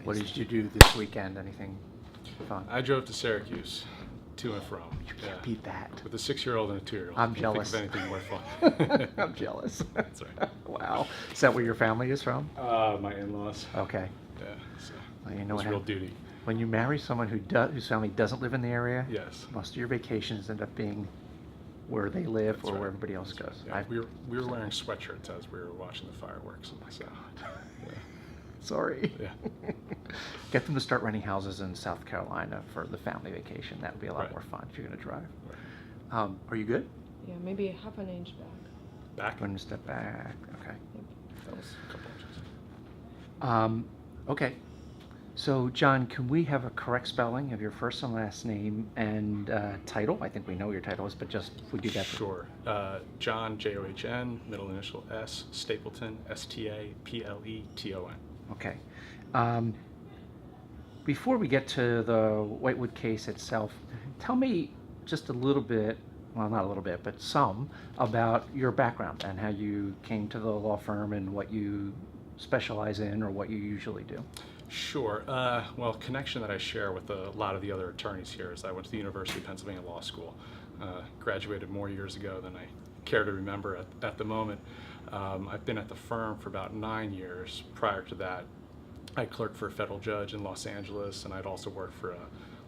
What did you do this weekend? Anything fun? I drove to Syracuse, to and from. You can't beat that. With a 6-year-old and a 2-year-old. I'm Can't jealous. think of anything more fun. I'm jealous. That's right. Wow. Is that where your family is from? My in-laws. Okay. Yeah. So Well, you it know was what real happens. duty. When you marry someone whose family doesn't live in the area, Yes. most of your vacations end up being where they live That's or right. where everybody else That's goes. right. Yeah, we were wearing sweatshirts as we were watching the fireworks. Oh my God. Sorry. Yeah. Get them to start renting houses in South Carolina for the family vacation. That would be a lot Right. more fun if you're going to drive. Right. Are you good? Yeah, maybe half an inch back. Back. Going to step back. Okay. That was a couple inches. Okay. So, John, can we have a correct spelling of your first and last name and title? I think we know your title is, but just if we do that. Sure. John, John, middle initial S, Stapleton, Stapleton. Okay. Before we get to the Whitewood case itself, tell me just a little bit, well, not a little bit, but some, about your background and how you came to the law firm and what you specialize in or what you usually do. Sure. Well, connection that I share with a lot of the other attorneys here is I went to the University of Pennsylvania Law School. Graduated more years ago than I care to remember at the moment. I've been at the firm for about 9 years. Prior to that, I clerked for a federal judge in Los Angeles, and I'd also worked for a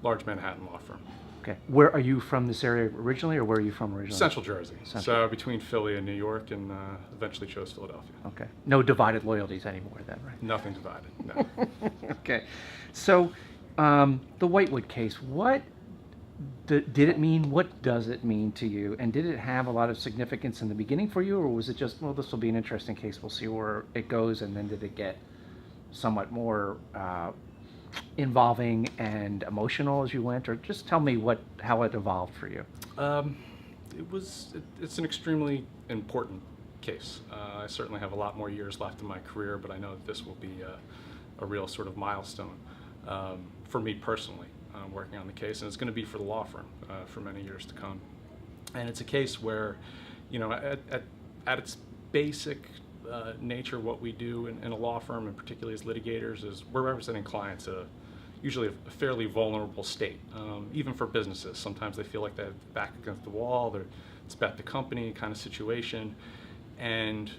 large Manhattan law firm. Okay. Where are you from this area originally, or where are you from originally? Central Jersey. Central. So between Philly and New York, and eventually chose Philadelphia. Okay. No divided loyalties anymore then, right? Nothing divided, no. Okay. So, the Whitewood case, what did it mean? What does it mean to you? And did it have a lot of significance in the beginning for you, or was it just, well, this will be an interesting case, we'll see where it goes, and then did it get somewhat more involving and emotional as you went? Or just tell me how it evolved for you. It's an extremely important case. I certainly have a lot more years left in my career, but I know that this will be a real sort of milestone for me personally, working on the case, and it's going to be for the law firm for many years to come. And it's a case where, you know, at its basic nature, what we do in a law firm, and particularly as litigators, is we're representing clients usually a fairly vulnerable state. Even for businesses, sometimes they feel like they have their back against the wall, it's about the company kind of situation, and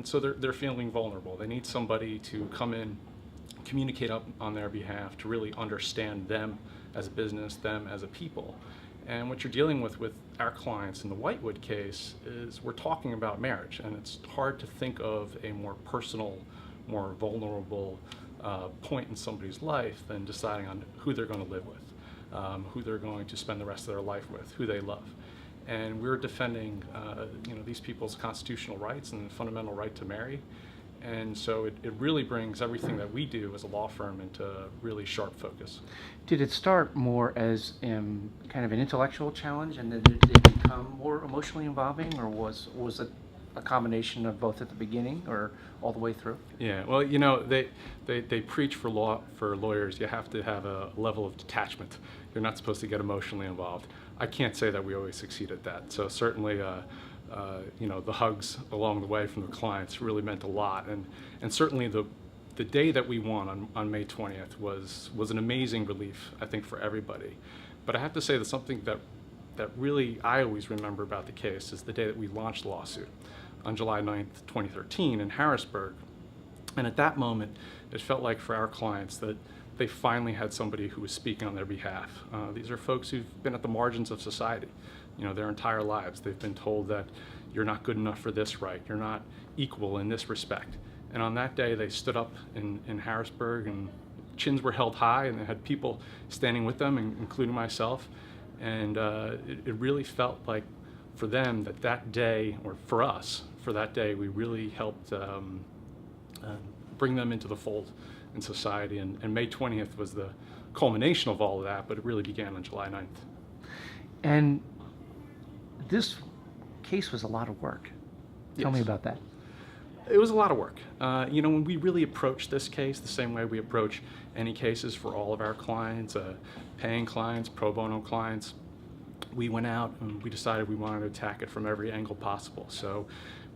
so they're feeling vulnerable. They need somebody to come in, communicate up on their behalf, to really understand them as a business, them as a people. And what you're dealing with our clients in the Whitewood case is we're talking about marriage, and it's hard to think of a more personal, more vulnerable point in somebody's life than deciding on who they're going to live with, who they're going to spend the rest of their life with, who they love. And we're defending these people's constitutional rights and the fundamental right to marry. And so it really brings everything that we do as a law firm into really sharp focus. Did it start more as kind of an intellectual challenge, and then did it become more emotionally involving, or was it a combination of both at the beginning or all the way through? Yeah, well, you know, they preach for lawyers, you have to have a level of detachment. You're not supposed to get emotionally involved. I can't say that we always succeed at that. So certainly, the hugs along the way from the clients really meant a lot, and certainly the day that we won on May 20th was an amazing relief, I think, for everybody. But I have to say that something that really I always remember about the case is the day that we launched the lawsuit on July 9th, 2013 in Harrisburg. And at that moment, it felt like for our clients that they finally had somebody who was speaking on their behalf. These are folks who've been at the margins of society, their entire lives. They've been told that you're not good enough for this right, you're not equal in this respect. And on that day, they stood up in Harrisburg, and chins were held high, and they had people standing with them, including myself. And it really felt like for them that day, or for us, for that day, we really helped bring them into the fold in society. And May 20th was the culmination of all of that, but it really began on July 9th. And this case was a lot of work. Tell me Yes. about that. It was a lot of work. When we really approached this case the same way we approach any cases for all of our clients, paying clients, pro bono clients, we went out and we decided we wanted to attack it from every angle possible. So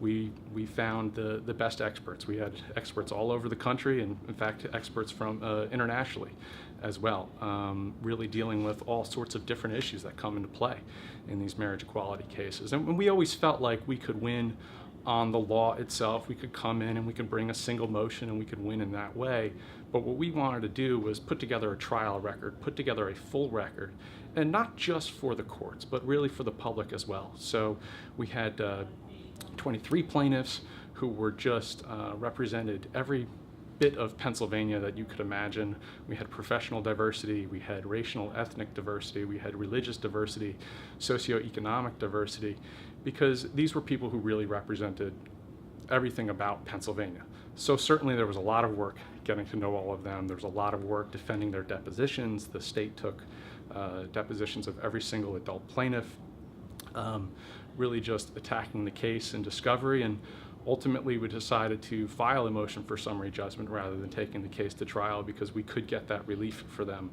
we found the best experts. We had experts all over the country, and in fact experts from internationally as well, really dealing with all sorts of different issues that come into play in these marriage equality cases. And we always felt like we could win on the law itself. We could come in and we could bring a single motion and we could win in that way. But what we wanted to do was put together a trial record, put together a full record, and not just for the courts, but really for the public as well. So we had 23 plaintiffs who were just represented every bit of Pennsylvania that you could imagine. We had professional diversity, we had racial ethnic diversity, we had religious diversity, socioeconomic diversity, because these were people who really represented everything about Pennsylvania. So certainly there was a lot of work getting to know all of them. There was a lot of work defending their depositions. The state took depositions of every single adult plaintiff, really just attacking the case in discovery, and ultimately we decided to file a motion for summary judgment rather than taking the case to trial, because we could get that relief for them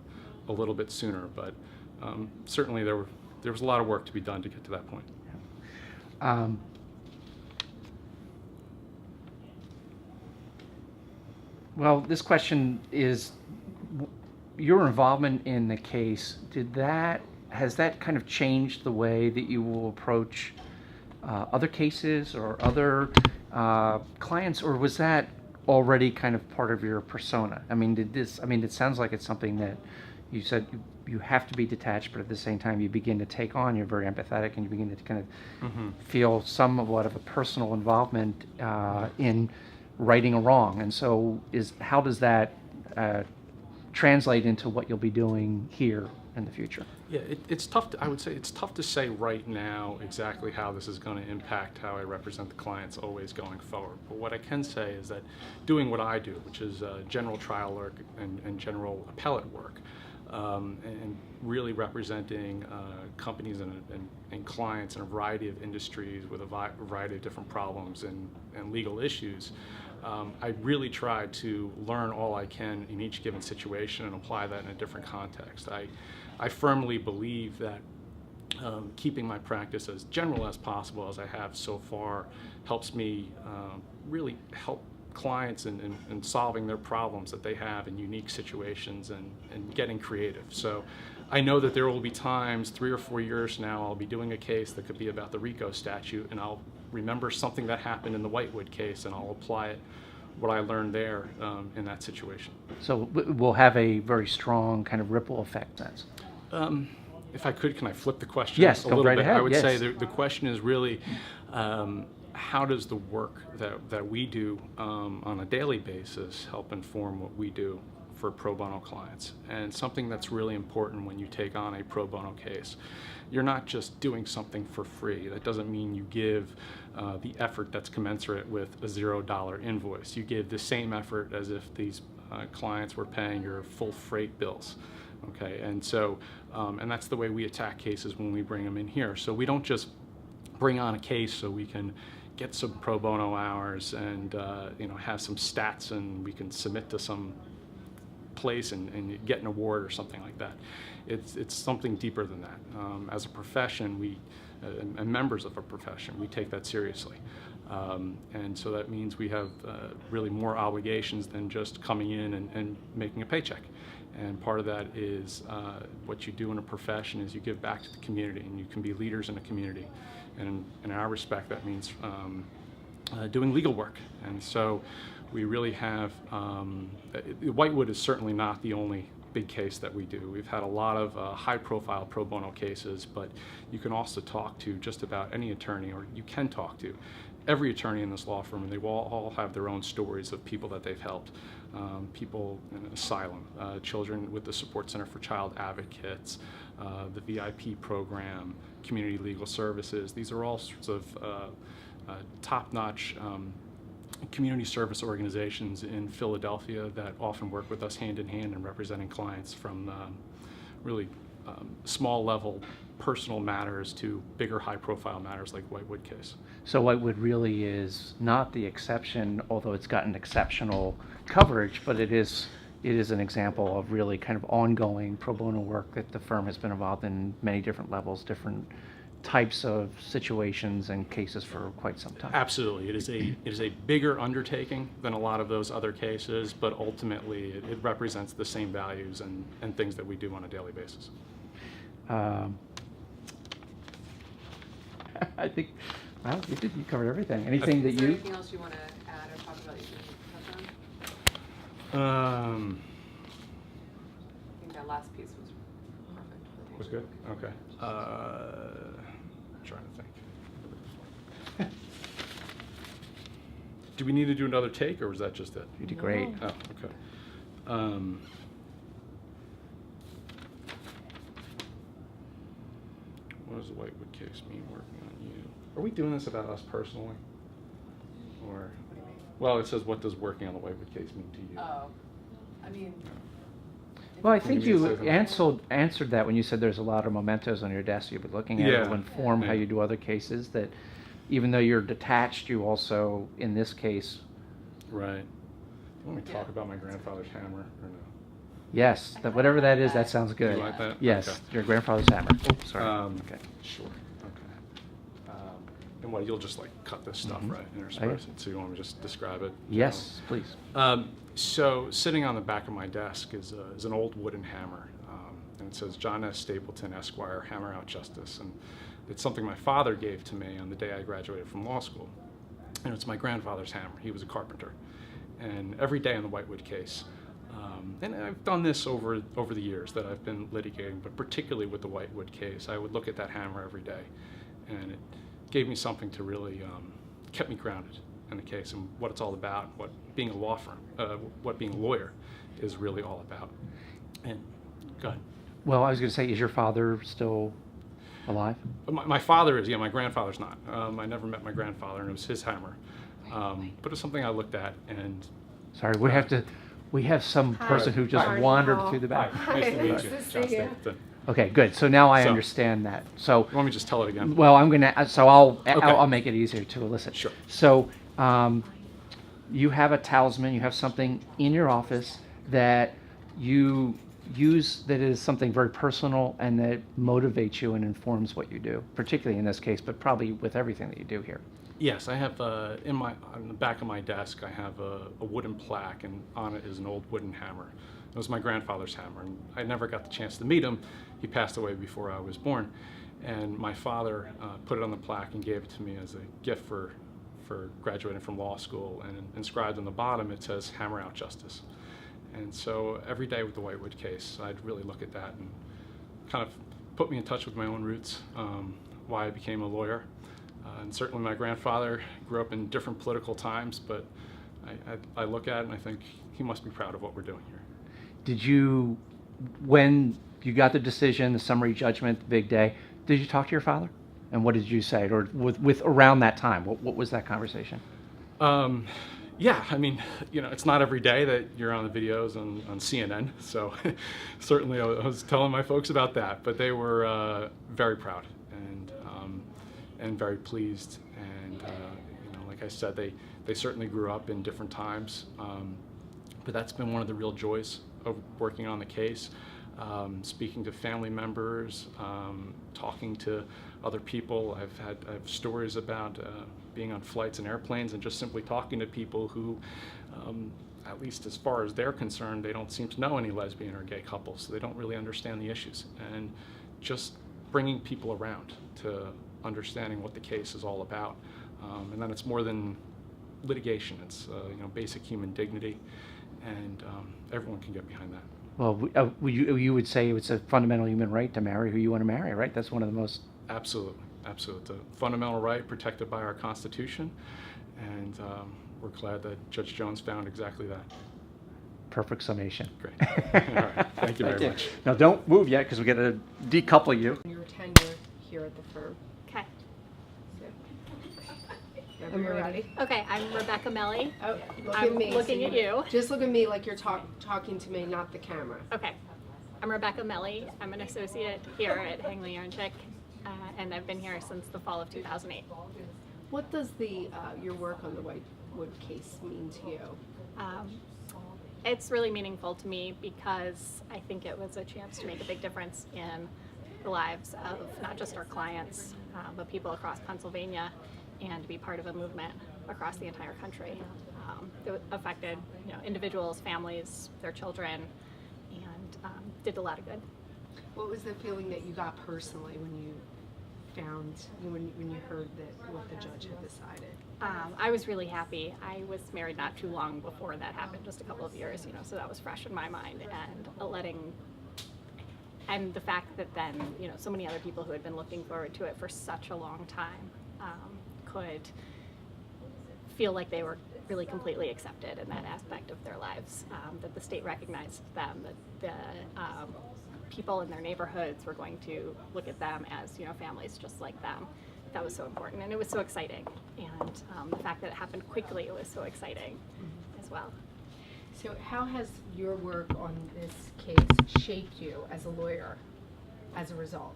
a little bit sooner. But certainly there was a lot of work to be done to get to that point. Well, this question is, your involvement in the case, has that kind of changed the way that you will approach other cases or other clients, or was that already kind of part of your persona? I mean, it sounds like it's something that you said you have to be detached, but at the same time you begin to take on, you're very empathetic, and you begin to kind of feel somewhat of a personal involvement in righting a wrong. And so how does that translate into what you'll be doing here in the future? Yeah, it's tough. I would say it's tough to say right now exactly how this is going to impact how I represent the clients always going forward. But what I can say is that doing what I do, which is general trial work and general appellate work, and really representing companies and clients in a variety of industries with a variety of different problems and legal issues, I really try to learn all I can in each given situation and apply that in a different context. I firmly believe that keeping my practice as general as possible, as I have so far, helps me really help clients in solving their problems that they have in unique situations and getting creative. So I know that there will be times, 3 or 4 years now, I'll be doing a case that could be about the RICO statute, and I'll remember something that happened in the Whitewood case, and I'll apply it, what I learned there in that situation. So we'll have a very strong kind of ripple effect then. If I could, can I flip the question Yes, a go little right bit? ahead, I would yes. say the question is really, how does the work that we do on a daily basis help inform what we do for pro bono clients? And something that's really important when you take on a pro bono case, you're not just doing something for free. That doesn't mean you give the effort that's commensurate with a $0 invoice. You give the same effort as if these clients were paying your full freight bills. Okay, and so, and that's the way we attack cases when we bring them in here. So we don't just bring on a case so we can get some pro bono hours and have some stats and we can submit to some place and get an award or something like that. It's something deeper than that. As a profession, and members of a profession, we take that seriously. And so that means we have really more obligations than just coming in and making a paycheck. And part of that is what you do in a profession is you give back to the community, and you can be leaders in a community. And in our respect, that means doing legal work. And so we really have, Whitewood is certainly not the only big case that we do. We've had a lot of high-profile pro bono cases, but you can also talk to just about any attorney, or you can talk to every attorney in this law firm, and they will all have their own stories of people that they've helped. People in asylum, children with the Support Center for Child Advocates, the VIP program, community legal services. These are all sorts of top-notch community service organizations in Philadelphia that often work with us hand in hand in representing clients from really small level personal matters to bigger high profile matters like Whitewood case. So Whitewood really is not the exception, although it's gotten exceptional coverage, but it is an example of really kind of ongoing pro bono work that the firm has been involved in many different levels, different types of situations and cases for quite some time. Absolutely. It is a bigger undertaking than a lot of those other cases, but ultimately it represents the same values and things that we do on a daily basis. I think, well, you covered everything. Anything that Is there you, anything else you want to add or talk about that you can touch on? I think that last piece was perfect. Was good? Okay. Trying to think. Do we need to do another take, or was that just it? you did great. No. Oh, okay. What does the Whitewood case mean working on you? Are we doing this about us personally? Or, well, it says, what does working on the Whitewood case mean to you? Oh, I mean. Well, I think Maybe it you says answered that when you said there's a lot of mementos on your desk you've been looking at. It will inform how Yeah. you do other cases, that even though you're detached, you also, in this case, Right. You want me to talk Yeah. about my grandfather's hammer, or no? yes, that whatever that is, that sounds good. You like that? Yes, Okay. your grandfather's hammer. Oh, sorry. Okay. Sure. Okay. And what, you'll just like cut this stuff, Mhm. right? Intersperse it. So you want me to just describe it? Yes, please. So sitting on the back of my desk is an old wooden hammer, and it says John S. Stapleton, Esquire, Hammer Out Justice, and it's something my father gave to me on the day I graduated from law school, and it's my grandfather's hammer. He was a carpenter, and every day in the Whitewood case, and I've done this over the years that I've been litigating, but particularly with the Whitewood case, I would look at that hammer every day, and it gave me something to really kept me grounded in the case and what it's all about, what being a law firm, what being a lawyer is really all about. And go ahead. Well, I was going to say, is your father still alive? My father is, yeah, my grandfather's not. I never met my grandfather, and it was his hammer. But it's something I looked at, and Sorry, we have some Hi. person who just Hi. wandered Paul. through the back. nice to meet Nice you, to see John you. Stapleton. Okay, good. So now I So- understand that. So, You want me to just tell it again? well, I'm gonna. So I'll Okay. I'll make it easier to elicit. Sure. So, you have a talisman. You have something in your office that you use that is something very personal and that motivates you and informs what you do, particularly in this case, but probably with everything that you do here. Yes, I have on the back of my desk, I have a wooden plaque, and on it is an old wooden hammer. It was my grandfather's hammer, and I never got the chance to meet him. He passed away before I was born, and my father put it on the plaque and gave it to me as a gift for graduating from law school. And inscribed on the bottom, it says "Hammer Out Justice." And so every day with the Whitewood case, I'd really look at that and kind of put me in touch with my own roots, why I became a lawyer. And certainly my grandfather grew up in different political times, but I look at it and I think he must be proud of what we're doing here. Did you, when you got the decision, the summary judgment, the big day, did you talk to your father? And what did you say? Or with around that time, what was that conversation? Yeah, I mean, it's not every day that you're on the videos on CNN, so certainly I was telling my folks about that, but they were very proud and very pleased. And like I said, they certainly grew up in different times, but that's been one of the real joys of working on the case. Speaking to family members, talking to other people. I have stories about being on flights and airplanes and just simply talking to people who, at least as far as they're concerned, they don't seem to know any lesbian or gay couples, so they don't really understand the issues. And just bringing people around to understanding what the case is all about. And then it's more than litigation. It's basic human dignity, and everyone can get behind that. Well, you would say it's a fundamental human right to marry who you want to marry, right? That's one of the most... Absolutely. It's a fundamental right protected by our Constitution, and we're glad that Judge Jones found exactly that. Perfect summation. Great. All right. Thank you very much. Now, don't move yet, because we got to decouple you. Your tenure here at the firm. Okay. Whenever you're ready. Okay, I'm Rebecca Melly. Oh, look I'm at me. looking at you. Just look at me like you're talking to me, not the camera. Okay. I'm Rebecca Melly. I'm an associate here at Hangley Yarnchick, and I've been here since the fall of 2008. What does your work on the Whitewood case mean to you? It's really meaningful to me because I think it was a chance to make a big difference in the lives of not just our clients, but people across Pennsylvania, and be part of a movement across the entire country that affected individuals, families, their children, and did a lot of good. What was the feeling that you got personally when you when you heard that what the judge had decided? I was really happy. I was married not too long before that happened, just a couple of years, so that was fresh in my mind, and the fact that then, so many other people who had been looking forward to it for such a long time could feel like they were really completely accepted in that aspect of their lives, that the state recognized them, that the people in their neighborhoods were going to look at them as, families just like them. That was so important, and it was so exciting. And the fact that it happened quickly was so exciting as well. So how has your work on this case shaped you as a lawyer as a result?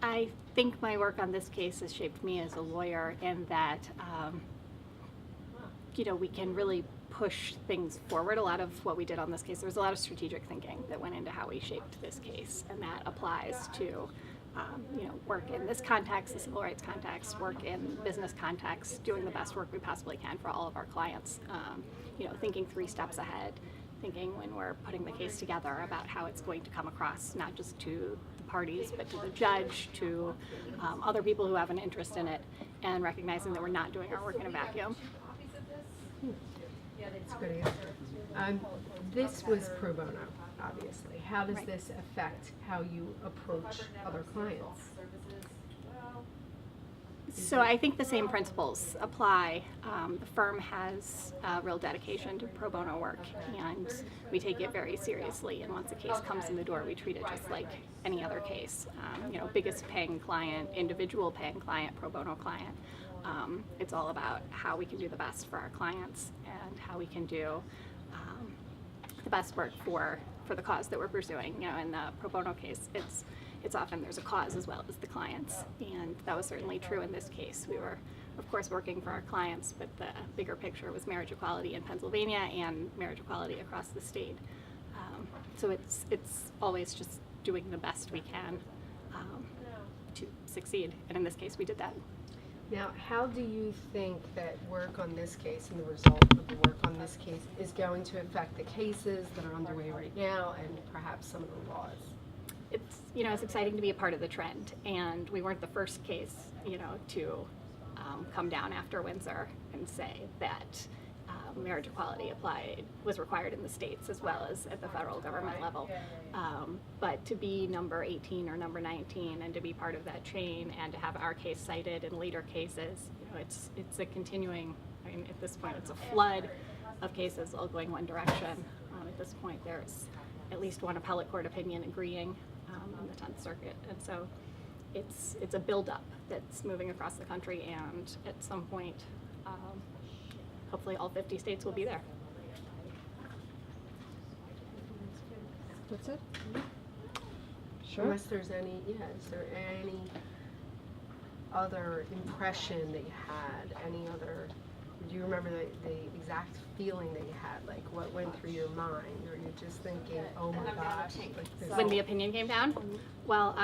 I think my work on this case has shaped me as a lawyer in that, we can really push things forward. A lot of what we did on this case, there was a lot of strategic thinking that went into how we shaped this case, and that applies to work in this context, the civil rights context, work in business context, doing the best work we possibly can for all of our clients, thinking 3 steps ahead, thinking when we're putting the case together about how it's going to come across, not just to the parties, but to the judge, to other people who have an interest in it, and recognizing that we're not doing our work in a vacuum. That's a good answer. This was pro bono, obviously. How does this affect how you approach other clients? So I think the same principles apply. The firm has a real dedication to pro bono work, and we take it very seriously. And once a case comes in the door, we treat it just like any other case. Biggest paying client, individual paying client, pro bono client. It's all about how we can do the best for our clients and how we can do the best work for the cause that we're pursuing. In the pro bono case, it's often there's a cause as well as the clients, and that was certainly true in this case. We were, of course, working for our clients, but the bigger picture was marriage equality in Pennsylvania and marriage equality across the state. So it's always just doing the best we can to succeed, and in this case, we did that. Now, how do you think that work on this case and the result of the work on this case is going to affect the cases that are underway right now and perhaps some of the laws? It's exciting to be a part of the trend, and we weren't the first case, to come down after Windsor and say that marriage equality was required in the states as well as at the federal government level. But to be number 18 or number 19 and to be part of that chain and to have our case cited in later cases, it's a continuing, at this point it's a flood of cases all going one direction. At this point there's at least one appellate court opinion agreeing in the 10th Circuit, and so it's a buildup that's moving across the country, and at some point hopefully all 50 states will be there. That's it? Sure. Unless there's any, is there any other impression that you had? Do you remember the exact feeling that you had? Like what went through your mind? Or you're just thinking, oh my gosh. When the opinion came down? Well,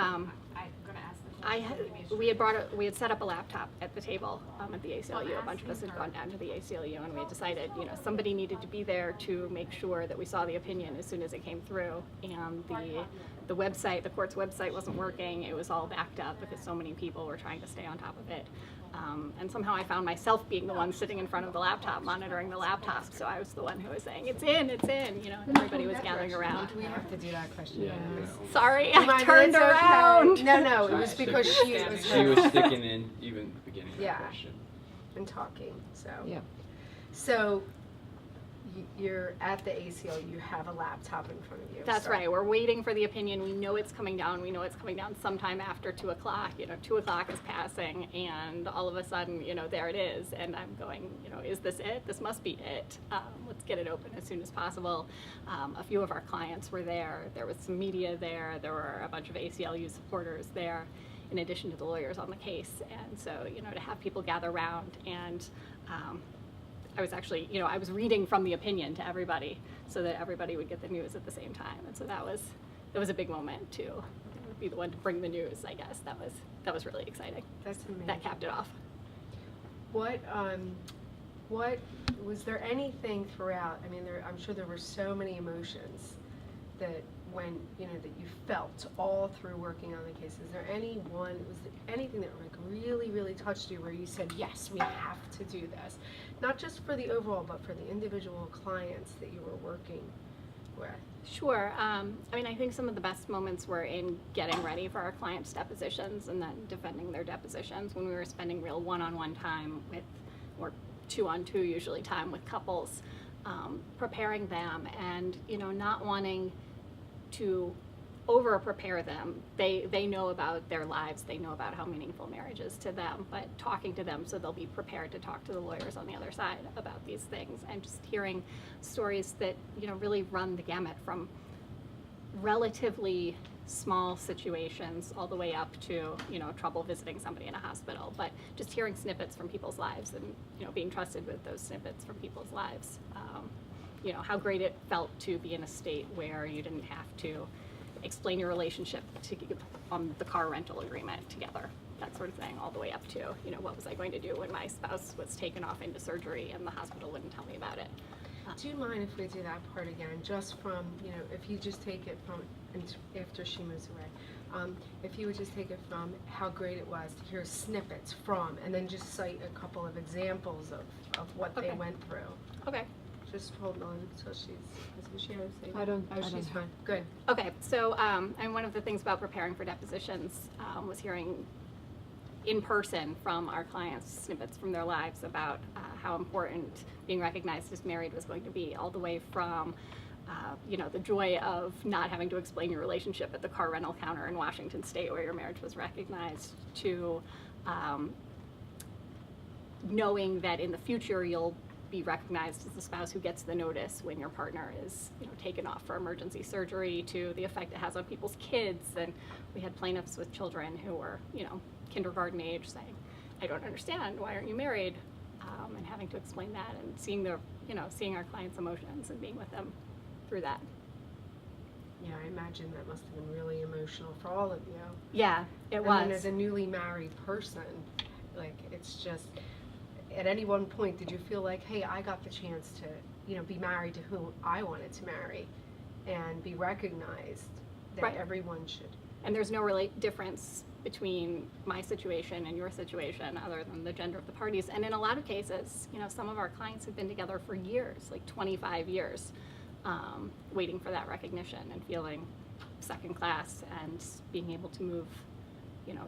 we had set up a laptop at the table at the ACLU. A bunch of us had gone down to the ACLU, and we had decided, somebody needed to be there to make sure that we saw the opinion as soon as it came through. And the website, the court's website wasn't working. It was all backed up because so many people were trying to stay on top of it. And somehow I found myself being the one sitting in front of the laptop, monitoring the laptop. So I was the one who was saying, it's in, and everybody was gathering around. We have to do that question. Yeah. Sorry, Come I on, turned it's okay. around. No, it was because she was sticking in even at the beginning of the question. and talking. So Yeah. So you're at the ACLU. You have a laptop in front of you. That's so. right. We're waiting for the opinion. We know it's coming down. We know it's coming down sometime after 2 o'clock. 2 o'clock is passing, and all of a sudden, there it is. And I'm going, is this it? This must be it. Let's get it open as soon as possible. A few of our clients were there. There was some media there. There were a bunch of ACLU supporters there, in addition to the lawyers on the case. And so, to have people gather around and I was actually, I was reading from the opinion to everybody so that everybody would get the news at the same time. And so that it was a big moment to be the one to bring the news. I guess that was really exciting. That's amazing. That capped it off. What was there anything throughout? I mean, I'm sure there were so many emotions that when that you felt all through working on the case. Is there was there anything that like really, really touched you where you said, yes, we have to do this, not just for the overall, but for the individual clients that you were working with? Sure. I mean, I think some of the best moments were in getting ready for our clients' depositions and then defending their depositions when we were spending real one-on-one time with, or two-on-two usually time with couples, preparing them and, not wanting to over-prepare them. They know about their lives, they know about how meaningful marriage is to them, but talking to them so they'll be prepared to talk to the lawyers on the other side about these things, and just hearing stories that, really run the gamut from relatively small situations all the way up to, trouble visiting somebody in a hospital, but just hearing snippets from people's lives and, being trusted with those snippets from people's lives. How great it felt to be in a state where you didn't have to explain your relationship to on the car rental agreement together, that sort of thing, all the way up to, what was I going to do when my spouse was taken off into surgery and the hospital wouldn't tell me about it. Do you mind if we do that part again, just from, if you just take it from, after she moves away, if you would just take it from how great it was to hear snippets from, and then just cite a couple of examples of what they Okay. went through. Okay. Just hold on until she's, does she have to say? I don't- Oh, I don't she's have- fine, good. Okay, so and one of the things about preparing for depositions was hearing in person from our clients snippets from their lives about how important being recognized as married was going to be, all the way from the joy of not having to explain your relationship at the car rental counter in Washington State where your marriage was recognized, to knowing that in the future you'll be recognized as the spouse who gets the notice when your partner is taken off for emergency surgery, to the effect it has on people's kids. And we had plaintiffs with children who were kindergarten age saying, I don't understand, why aren't you married? And having to explain that, and seeing seeing our clients' emotions and being with them through that. Yeah, I imagine that must have been really emotional for all of you. Yeah, it And was. then as a newly married person, like, it's just, at any one point, did you feel like, hey, I got the chance to, be married to who I wanted to marry and be recognized that Right. everyone should? And there's no really difference between my situation and your situation other than the gender of the parties. And in a lot of cases, some of our clients have been together for years, like 25 years, waiting for that recognition and feeling second class and being able to move,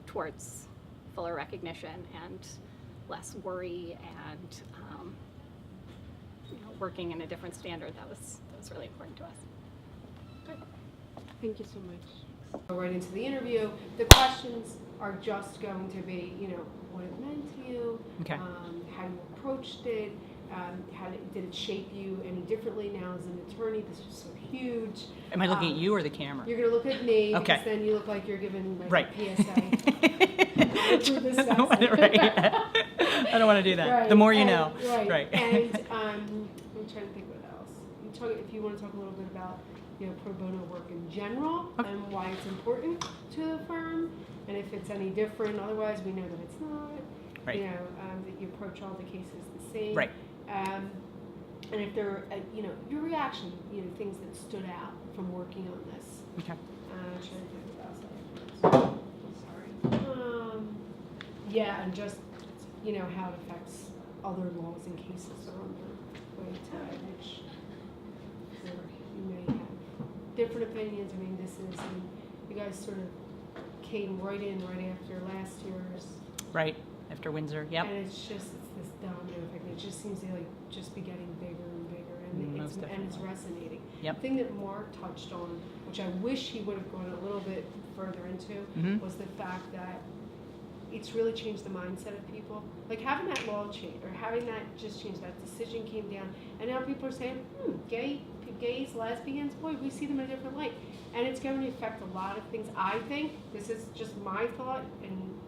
towards fuller recognition and less worry and, working in a different standard. That was really important to us. Thank you so much. Go right into the interview. The questions are just going to be, what it meant to you, Okay. How you approached it, did it shape you any differently now as an attorney? This is so huge. Am I looking at you or the camera? You're going to look at me, Okay. because then you look like you're giving like Right. a PSA. Through this I don't want to- right. I don't want to do that. Right, The more you and- know. Right. And I'm trying to think what else. If you want to talk a little bit about pro bono work in general Okay. and why it's important to the firm, and if it's any different. Otherwise, we know that it's not. Right. That you approach all the cases the same. Right. And if there, your reaction, things that stood out from working on this. Okay. Trying to think what else. Sorry. Yeah, and just, how it affects other laws and cases that are on the way to which you may have different opinions. I mean, you guys sort of came right in right after last year's. Right. After Windsor. Yep. And it's this domino effect. It just seems to just be getting bigger and bigger, and Most it's definitely. resonating. Yep. The thing that Mark touched on, which I wish he would have gone a little bit further into, Mhm. was the fact that it's really changed the mindset of people. Like having that law change, or having that just change, that decision came down, and now people are saying, gays, lesbians, boy, we see them in a different light. And it's going to affect a lot of things. I think, this is just my thought, and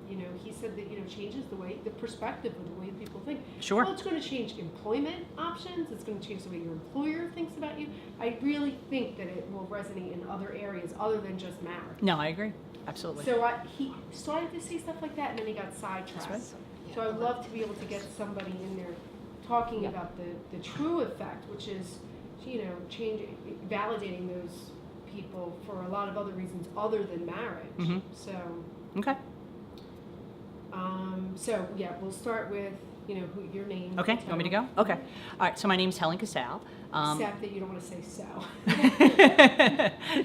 he said that, changes the perspective of the way people think. Sure. Well, it's going to change employment options. It's going to change the way your employer thinks about you. I really think that it will resonate in other areas other than just marriage. No, I agree. Absolutely. So he started to say stuff like that, and then he got sidetracked. That's So I'd love to be able to get somebody in there talking about the true effect, which is, changing, validating those people for a lot of other reasons other than marriage. Mhm. So, Okay. we'll start with, who your name. Okay. You want me to go? Okay. All right. So my name's Helen Casal. Except that you don't want to say so.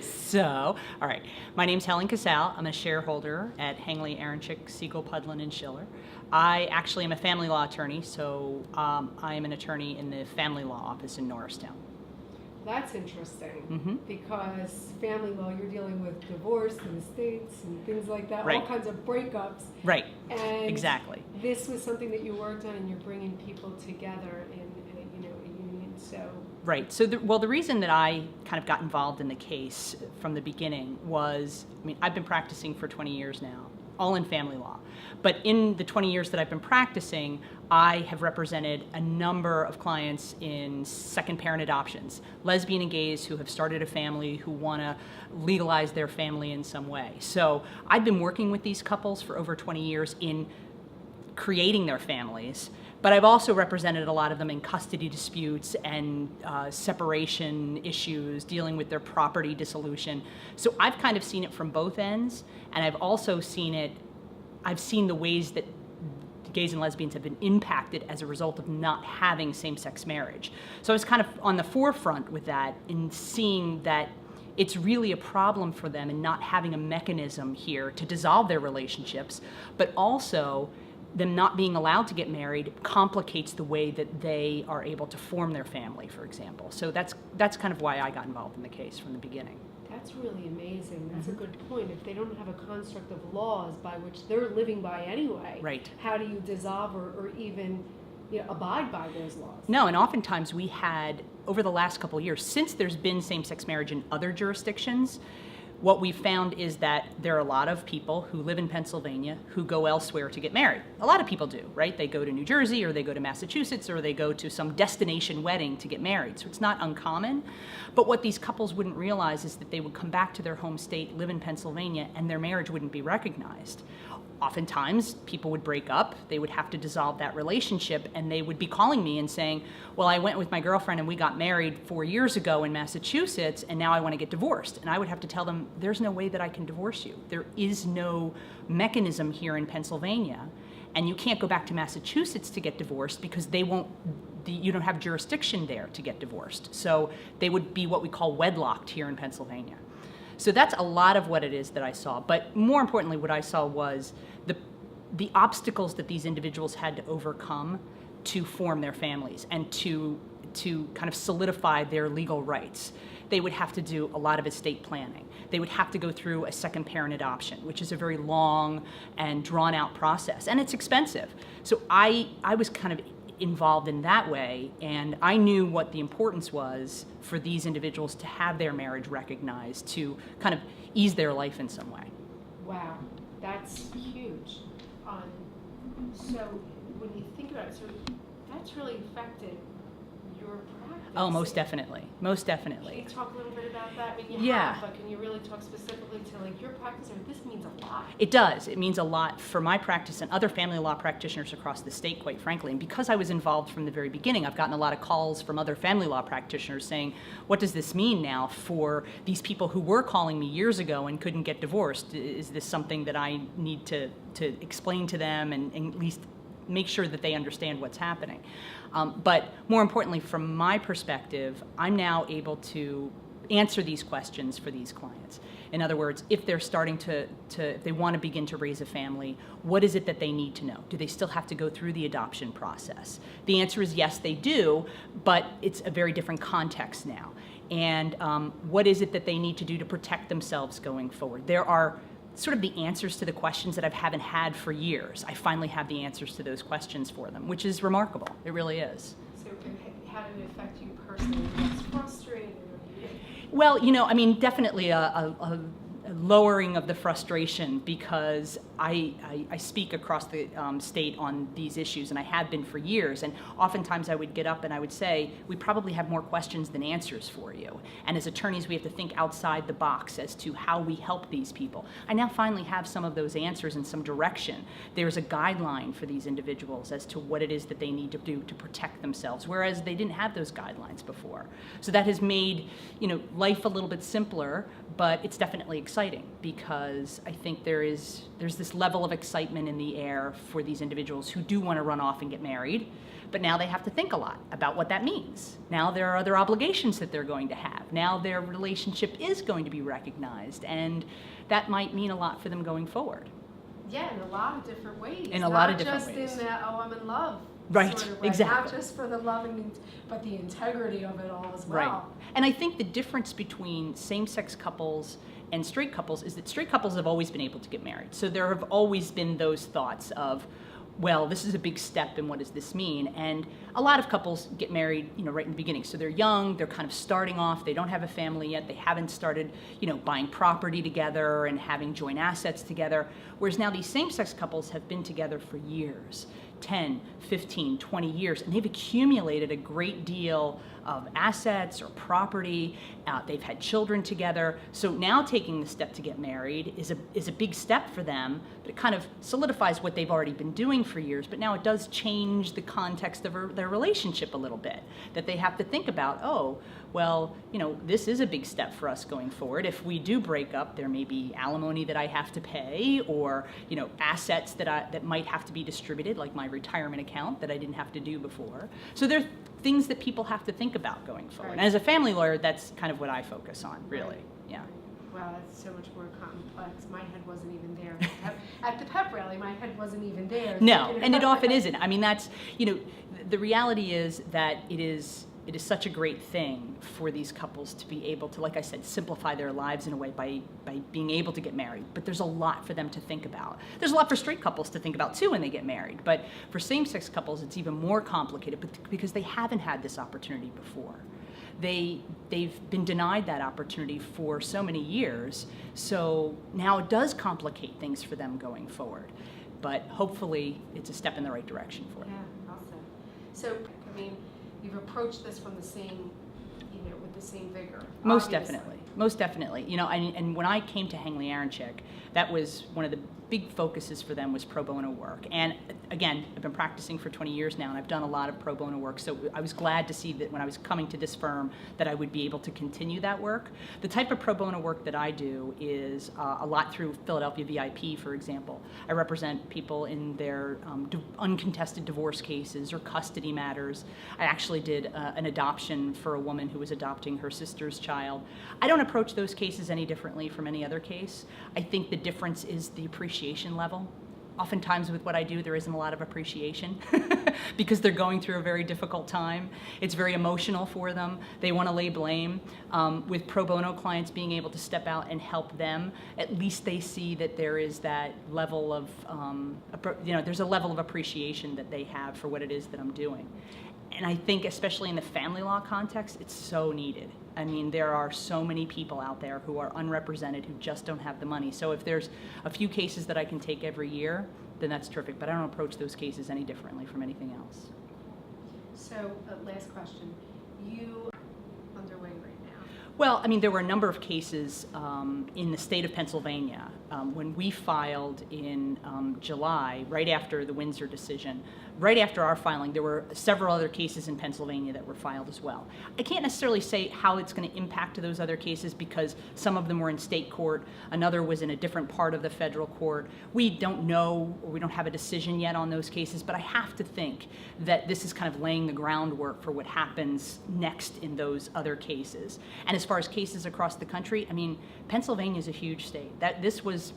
So, all right. My name's Helen Casal. I'm a shareholder at Hangley, Aronchik, Siegel, Pudlin, and Schiller. I actually am a family law attorney, so I am an attorney in the family law office in Norristown. That's interesting Mhm. because family law, you're dealing with divorce and estates and things like that, all Right. kinds of breakups. Right. And Exactly. this was something that you worked on, and you're bringing people together in a union. So Right. So, the reason that I kind of got involved in the case from the beginning was, I've been practicing for 20 years now, all in family law. But in the 20 years that I've been practicing, I have represented a number of clients in second parent adoptions, lesbian and gays who have started a family, who want to legalize their family in some way. So I've been working with these couples for over 20 years in creating their families, but I've also represented a lot of them in custody disputes and separation issues, dealing with their property dissolution. So I've kind of seen it from both ends, and I've also I've seen the ways that gays and lesbians have been impacted as a result of not having same-sex marriage. So I was kind of on the forefront with that in seeing that it's really a problem for them in not having a mechanism here to dissolve their relationships, but also them not being allowed to get married complicates the way that they are able to form their family, for example. So that's kind of why I got involved in the case from the beginning. that's really amazing. That's a good point. If they don't have a construct of laws by which they're living by anyway, Right. how do you dissolve or even abide by those laws? No, and oftentimes we had, over the last couple of years, since there's been same-sex marriage in other jurisdictions, what we found is that there are a lot of people who live in Pennsylvania who go elsewhere to get married. A lot of people do, right? They go to New Jersey, or they go to Massachusetts, or they go to some destination wedding to get married. So it's not uncommon. But what these couples wouldn't realize is that they would come back to their home state, live in Pennsylvania, and their marriage wouldn't be recognized. Oftentimes, people would break up, they would have to dissolve that relationship, and they would be calling me and saying, well, I went with my girlfriend and we got married 4 years ago in Massachusetts, and now I want to get divorced. And I would have to tell them, there's no way that I can divorce you. There is no mechanism here in Pennsylvania, and you can't go back to Massachusetts to get divorced because you don't have jurisdiction there to get divorced. So they would be what we call wedlocked here in Pennsylvania. So that's a lot of what it is that I saw. But more importantly, what I saw was the obstacles that these individuals had to overcome to form their families and to kind of solidify their legal rights. They would have to do a lot of estate planning. They would have to go through a second parent adoption, which is a very long and drawn out process, and it's expensive. So I was kind of involved in that way, and I knew what the importance was for these individuals to have their marriage recognized, to kind of ease their life in some way. Wow, that's huge. So when you think about it, so that's really affected your practice. Oh, most definitely. Most Can definitely. you talk a little bit about that? I mean, Yeah. have, but can you really talk specifically to your practice? This means a lot. It does. It means a lot for my practice and other family law practitioners across the state, quite frankly. And because I was involved from the very beginning, I've gotten a lot of calls from other family law practitioners saying, what does this mean now for these people who were calling me years ago and couldn't get divorced? Is this something that I need to explain to them and at least make sure that they understand what's happening? But more importantly, from my perspective, I'm now able to answer these questions for these clients. In other words, if they're starting if they want to begin to raise a family, what is it that they need to know? Do they still have to go through the adoption process? The answer is yes, they do, but it's a very different context now. And what is it that they need to do to protect themselves going forward? There are sort of the answers to the questions that I haven't had for years. I finally have the answers to those questions for them, which is remarkable. It really is. So how did it affect you personally? Was it frustrating? Well, definitely a lowering of the frustration, because I speak across the state on these issues, and I have been for years, and oftentimes I would get up and I would say, we probably have more questions than answers for you. And as attorneys, we have to think outside the box as to how we help these people. I now finally have some of those answers and some direction. There's a guideline for these individuals as to what it is that they need to do to protect themselves, whereas they didn't have those guidelines before. So that has made, life a little bit simpler, but it's definitely exciting, because I think there's this level of excitement in the air for these individuals who do want to run off and get married, but now they have to think a lot about what that means. Now there are other obligations that they're going to have. Now their relationship is going to be recognized, and that might mean a lot for them going forward. Yeah, in a lot of different ways. In a lot of different Not ways. just in that, I'm in love. Right, Sort of way. exactly. Not just for the loving, but the integrity of it all as well. Right. And I think the difference between same-sex couples and straight couples is that straight couples have always been able to get married. So there have always been those thoughts of, well, this is a big step, and what does this mean? And a lot of couples get married, right in the beginning. So they're young, they're kind of starting off, they don't have a family yet, they haven't started, buying property together and having joint assets together. Whereas now these same-sex couples have been together for years, 10, 15, 20 years, and they've accumulated a great deal of assets or property. They've had children together. So now taking the step to get married is a big step for them, but it kind of solidifies what they've already been doing for years. But now it does change the context of their relationship a little bit, that they have to think about, oh, well, this is a big step for us going forward. If we do break up, there may be alimony that I have to pay, or, assets that might have to be distributed, like my retirement account that I didn't have to do before. So there are things that people have to think about going forward. Right. And as a family lawyer, that's kind of what I focus on, really. Right. Yeah. Wow, that's so much more complex. My head wasn't even there. At the pep rally, my head wasn't even there. No, Thinking and it about often that. isn't. I mean, that's, the reality is that it is such a great thing for these couples to be able to, like I said, simplify their lives in a way by being able to get married. But there's a lot for them to think about. There's a lot for straight couples to think about too when they get married. But for same-sex couples, it's even more complicated because they haven't had this opportunity before. They've been denied that opportunity for so many years. So now it does complicate things for them going forward. But hopefully it's a step in the right direction for them. Yeah, awesome. So, you've approached this from the same, with the same vigor. Most obviously. definitely. Most definitely. And when I came to Hangley Aronchick, that was one of the big focuses for them was pro bono work. And again, I've been practicing for 20 years now, and I've done a lot of pro bono work. So I was glad to see that when I was coming to this firm that I would be able to continue that work. The type of pro bono work that I do is a lot through Philadelphia VIP, for example. I represent people in their uncontested divorce cases or custody matters. I actually did an adoption for a woman who was adopting her sister's child. I don't approach those cases any differently from any other case. I think the difference is the appreciation level. Oftentimes with what I do, there isn't a lot of appreciation because they're going through a very difficult time. It's very emotional for them. They want to lay blame. With pro bono clients being able to step out and help them, at least they see that there is that level of, there's a level of appreciation that they have for what it is that I'm doing. And I think especially in the family law context, it's so needed. I mean, there are so many people out there who are unrepresented, who just don't have the money. So if there's a few cases that I can take every year, then that's terrific. But I don't approach those cases any differently from anything else. So, last question. You underway right now? Well, I mean, there were a number of cases in the state of Pennsylvania. When we filed in July, right after the Windsor decision, right after our filing, there were several other cases in Pennsylvania that were filed as well. I can't necessarily say how it's going to impact those other cases because some of them were in state court, another was in a different part of the federal court. We don't know, or we don't have a decision yet on those cases, but I have to think that this is kind of laying the groundwork for what happens next in those other cases. And as far as cases across the country, I mean, Pennsylvania is a huge state.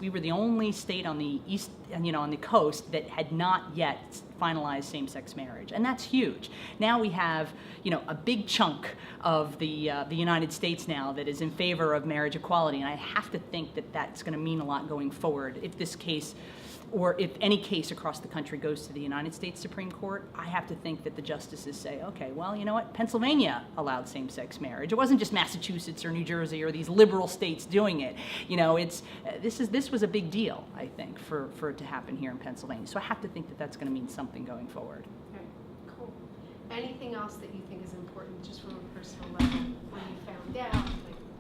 We were the only state on the east, on the coast that had not yet finalized same-sex marriage, and that's huge. Now we have, a big chunk of the United States now that is in favor of marriage equality, and I have to think that that's going to mean a lot going forward if this case or if any case across the country goes to the United States Supreme Court, I have to think that the justices say, okay, well, you know what, Pennsylvania allowed same-sex marriage. It wasn't just Massachusetts or New Jersey or these liberal states doing it. You know, this was a big deal, I think, for it to happen here in Pennsylvania. So I have to think that that's going to mean something going forward. Okay, cool. Anything else that you think is important, just from a personal level, when you found out, like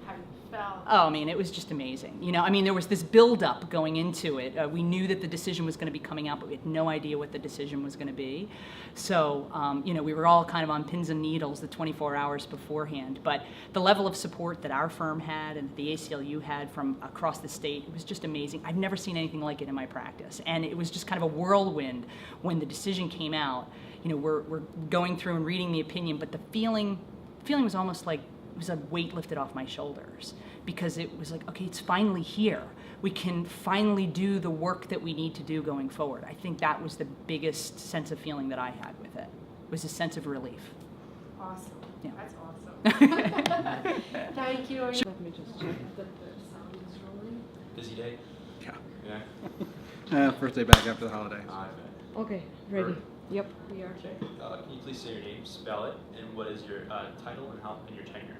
how you felt? Oh, I mean, it was just amazing. You know, I mean, there was this build-up going into it. We knew that the decision was going to be coming out, but we had no idea what the decision was going to be. So, you know, we were all kind of on pins and needles the 24 hours beforehand. But the level of support that our firm had and the ACLU had from across the state, it was just amazing. I've never seen anything like it in my practice. And it was just kind of a whirlwind when the decision came out. You know, we're going through and reading the opinion, but the feeling was almost like it was a weight lifted off my shoulders, because it was like, okay, it's finally here. We can finally do the work that we need to do going forward. I think that was the biggest sense of feeling that I had with it, was a sense of relief. Awesome. Yeah. That's awesome. Thank you. Let me just check that the sound is rolling. Busy day? Yeah. Yeah. First day back after the holidays. I bet. Okay, ready. Yep, we are. Okay. Can you please say your name, spell it, and what is your title and your tenure?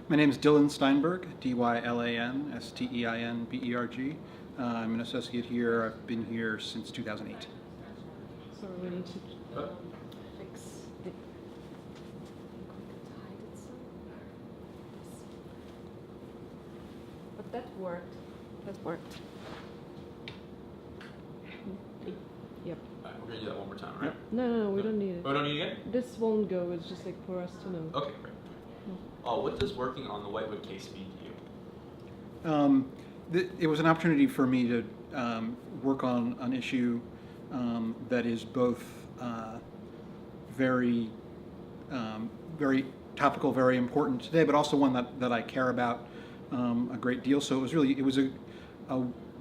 My name is Dylan Steinberg, Dylan Steinberg. I'm an associate here. I've been here since 2008. So we need to Oh. fix the. But that worked. That worked. Yep. Alright, we're gonna do that one more time, right? No, we don't need it. Oh, don't need it again? This won't go. It's just like for us to know. Okay, great. What does working on the Whitewood case mean to you? It was an opportunity for me to work on an issue that is both very topical, very important today, but also one that I care about a great deal. So it was a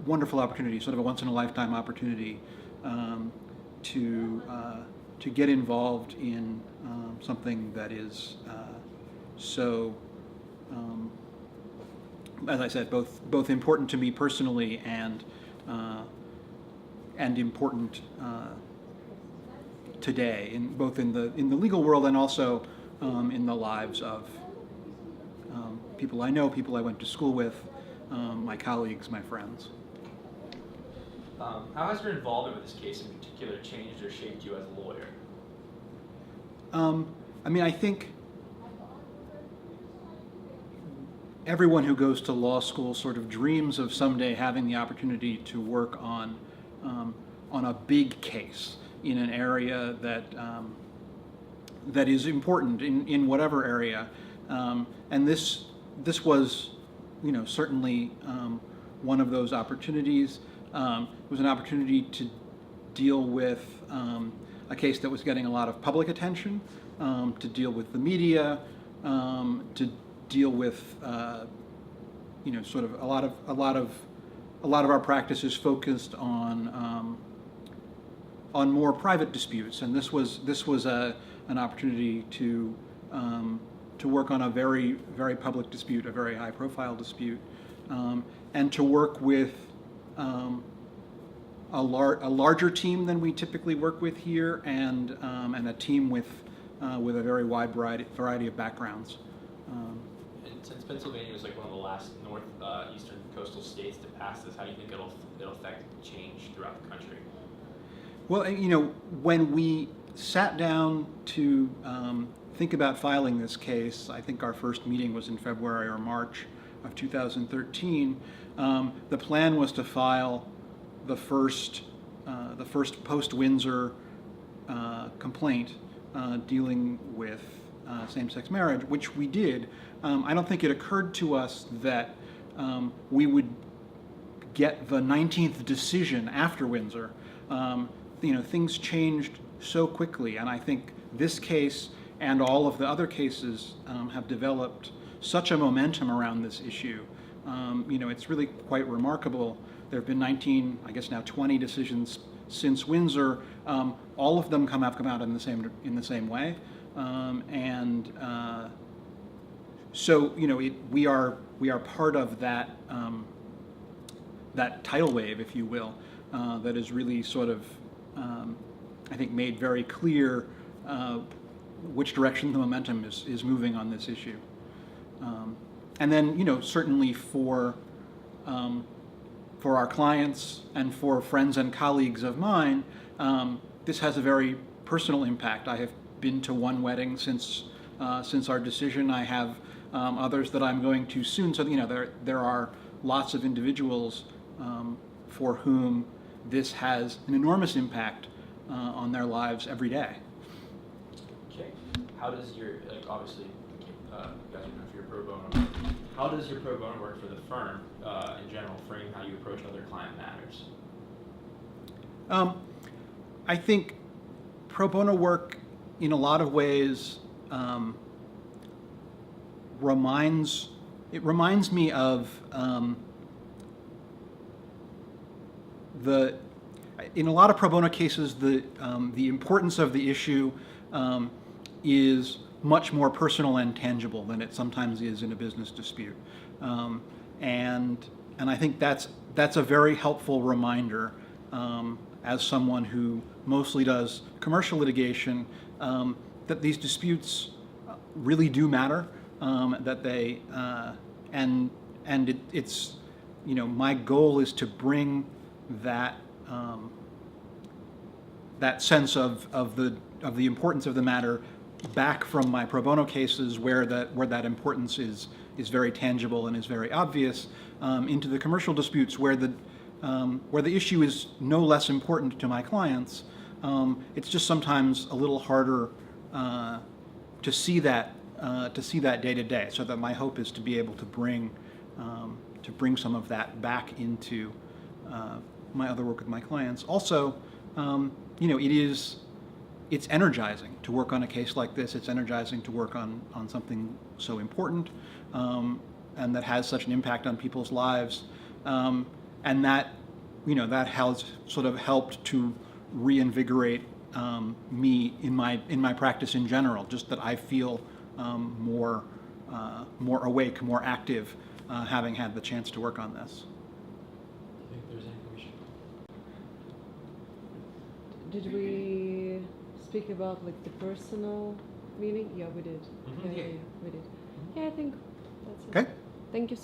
wonderful opportunity, sort of a once in a lifetime opportunity to get involved in something that is so, as I said, both important to me personally and important today, both in the legal world and also in the lives of people I know, people I went to school with, my colleagues, my friends. How has your involvement with this case in particular changed or shaped you as a lawyer? I mean, I think everyone who goes to law school sort of dreams of someday having the opportunity to work on a big case in an area that is important in whatever area, and this was, you know, certainly one of those opportunities. It was an opportunity to deal with a case that was getting a lot of public attention, to deal with the media, to deal with you know, sort of a lot of our practice is focused on more private disputes, and this was an opportunity to work on a very public dispute, a very high profile dispute, and to work with a larger team than we typically work with here, and a team with a very wide variety of backgrounds. And since Pennsylvania was like one of the last northeastern coastal states to pass this, how do you think it'll affect change throughout the country? Well, you know, when we sat down to think about filing this case, I think our first meeting was in February or March of 2013. The plan was to file the first post-Windsor complaint dealing with same-sex marriage, which we did. I don't think it occurred to us that we would get the 19th decision after Windsor. You know, things changed so quickly, and I think this case and all of the other cases have developed such a momentum around this issue. You know, it's really quite remarkable. There have been 19, I guess now 20 decisions since Windsor. All of them have come out in the same way, and so you know, we are part of that that tidal wave, if you will, that is really sort of, I think, made very clear which direction the momentum is moving on this issue. And then, certainly for our clients and for friends and colleagues of mine, this has a very personal impact. I have been to one wedding since our decision. I have others that I'm going to soon. So, there are lots of individuals for whom this has an enormous impact on their lives every day. Okay. How does your, obviously, you guys are known for your pro bono. How does your pro bono work for the firm in general, frame how you approach other client matters? I think pro bono work, in a lot of ways, reminds me of in a lot of pro bono cases, the importance of the issue is much more personal and tangible than it sometimes is in a business dispute, and I think that's a very helpful reminder as someone who mostly does commercial litigation, that these disputes really do matter, that they it's my goal is to bring that that sense of the importance of the matter back from my pro bono cases where that importance is very tangible and is very obvious, into the commercial disputes where the issue is no less important to my clients. It's just sometimes a little harder to see that day to day. So that my hope is to be able to bring some of that back into my other work with my clients. Also, it's energizing to work on a case like this. It's energizing to work on something so important and that has such an impact on people's lives, and that has sort of helped to reinvigorate me in my practice in general. Just that I feel more awake, more active, having had the chance to work on this. Do you think there's anything we should? Did we speak about like the personal meaning? Yeah, we did. Mhm. Yeah, we did. Yeah, I think that's it. Okay. Thank you so